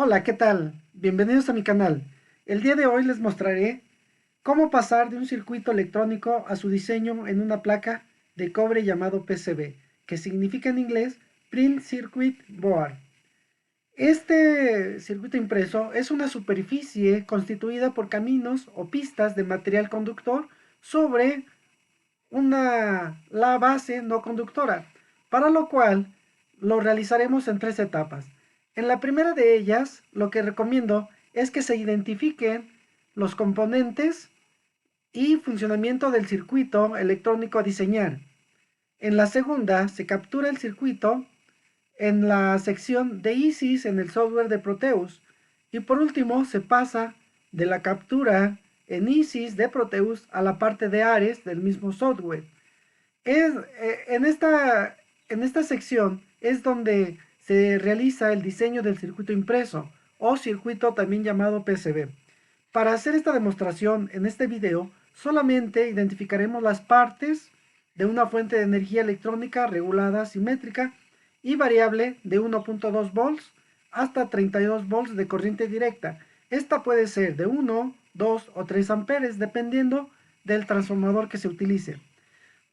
Hola, ¿qué tal? Bienvenidos a mi canal. El día de hoy les mostraré cómo pasar de un circuito electrónico a su diseño en una placa de cobre llamado PCB, que significa en inglés Print Circuit Board. Este circuito impreso es una superficie constituida por caminos o pistas de material conductor sobre la base no conductora, para lo cual lo realizaremos en tres etapas. En la primera de ellas, lo que recomiendo es que se identifiquen los componentes y funcionamiento del circuito electrónico a diseñar. En la segunda, se captura el circuito en la sección de ISIS en el software de Proteus. Y por último, se pasa de la captura en ISIS de Proteus a la parte de Ares del mismo software. Es, en esta sección es donde se realiza el diseño del circuito impreso o circuito también llamado PCB. Para hacer esta demostración en este video, solamente identificaremos las partes de una fuente de energía electrónica regulada simétrica y variable de 1.2 volts hasta 32 volts de corriente directa. Esta puede ser de 1, 2 o 3 amperes dependiendo del transformador que se utilice.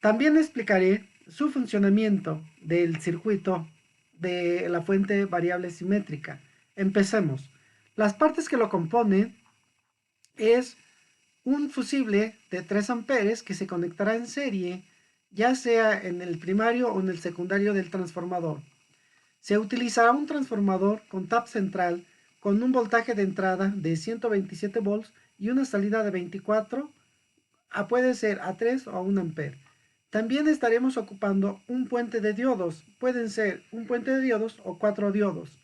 También explicaré su funcionamiento del circuito de la fuente variable simétrica. Empecemos. Las partes que lo componen es un fusible de 3 amperes que se conectará en serie, ya sea en el primario o en el secundario del transformador. Se utilizará un transformador con tap central con un voltaje de entrada de 127 volts y una salida de 24, puede ser a 3 o a 1 amper. También estaremos ocupando un puente de diodos, pueden ser un puente de diodos o 4 diodos.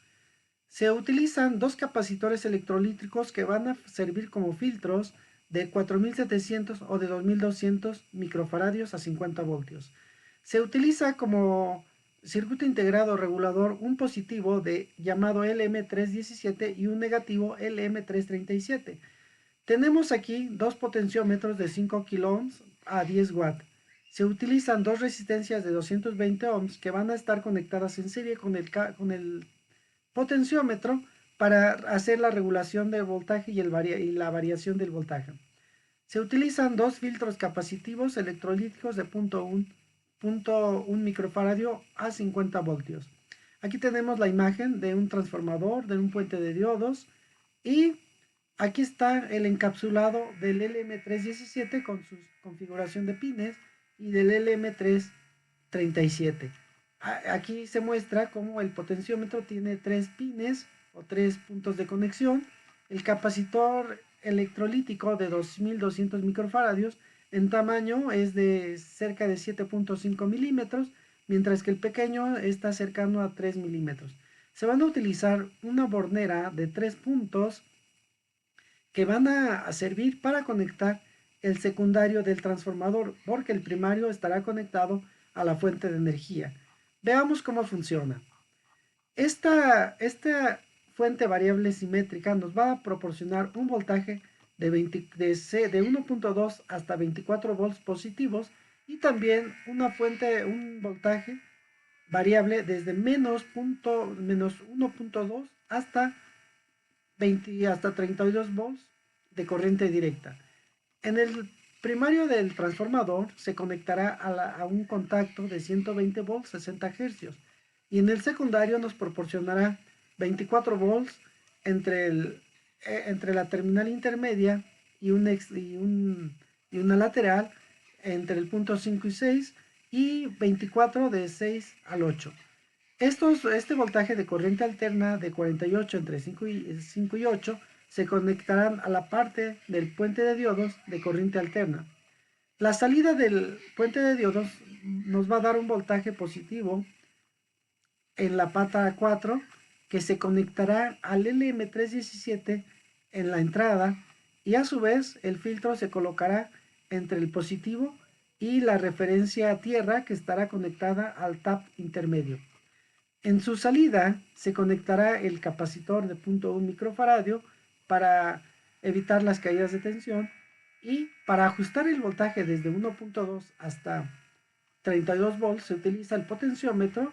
Se utilizan dos capacitores electrolíticos que van a servir como filtros de 4700 o de 2200 microfaradios a 50 voltios. Se utiliza como circuito integrado regulador un positivo llamado LM317 y un negativo LM337. Tenemos aquí dos potenciómetros de 5 kΩ a 10 watts. Se utilizan dos resistencias de 220 ohms que van a estar conectadas en serie con el potenciómetro para hacer la regulación del voltaje y la variación del voltaje. Se utilizan dos filtros capacitivos electrolíticos de 0.1 microfaradio a 50 voltios. Aquí tenemos la imagen de un transformador, de un puente de diodos, y aquí está el encapsulado del LM317 con su configuración de pines y del LM337. Aquí se muestra cómo el potenciómetro tiene 3 pines o 3 puntos de conexión. El capacitor electrolítico de 2200 microfaradios en tamaño es de cerca de 7.5 milímetros, mientras que el pequeño está cercano a 3 milímetros. Se van a utilizar una bornera de 3 puntos que van a servir para conectar el secundario del transformador, porque el primario estará conectado a la fuente de energía. Veamos cómo funciona. Esta fuente variable simétrica nos va a proporcionar un voltaje de 1.2 hasta 24 volts positivos y también un voltaje variable desde menos 1.2 hasta 32 volts de corriente directa. En el primario del transformador se conectará a un contacto de 120 volts 60 Hz y en el secundario nos proporcionará 24 volts entre la terminal intermedia y una lateral entre el punto 5 y 6 y 24 de 6 al 8. Este voltaje de corriente alterna de 48 entre 5 y 8 se conectarán a la parte del puente de diodos de corriente alterna. La salida del puente de diodos nos va a dar un voltaje positivo en la pata 4 que se conectará al LM317 en la entrada y a su vez el filtro se colocará entre el positivo y la referencia a tierra que estará conectada al tap intermedio. En su salida se conectará el capacitor de 0.1 microfaradio para evitar las caídas de tensión y para ajustar el voltaje desde 1.2 hasta 32 volts se utiliza el potenciómetro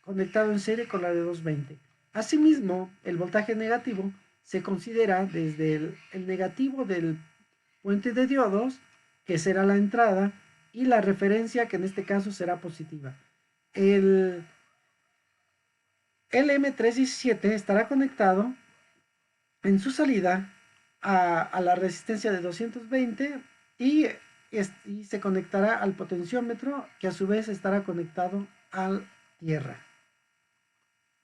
conectado en serie con la de 220. Asimismo, el voltaje negativo se considera desde el negativo del puente de diodos, que será la entrada, y la referencia, que en este caso será positiva. El LM317 estará conectado en su salida a la resistencia de 220 y se conectará al potenciómetro, que a su vez estará conectado a tierra.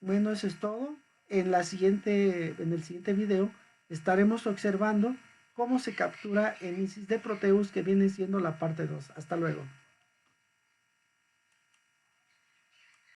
Bueno, eso es todo. En el siguiente video estaremos observando cómo se captura el ISIS de Proteus, que viene siendo la parte 2. Hasta luego.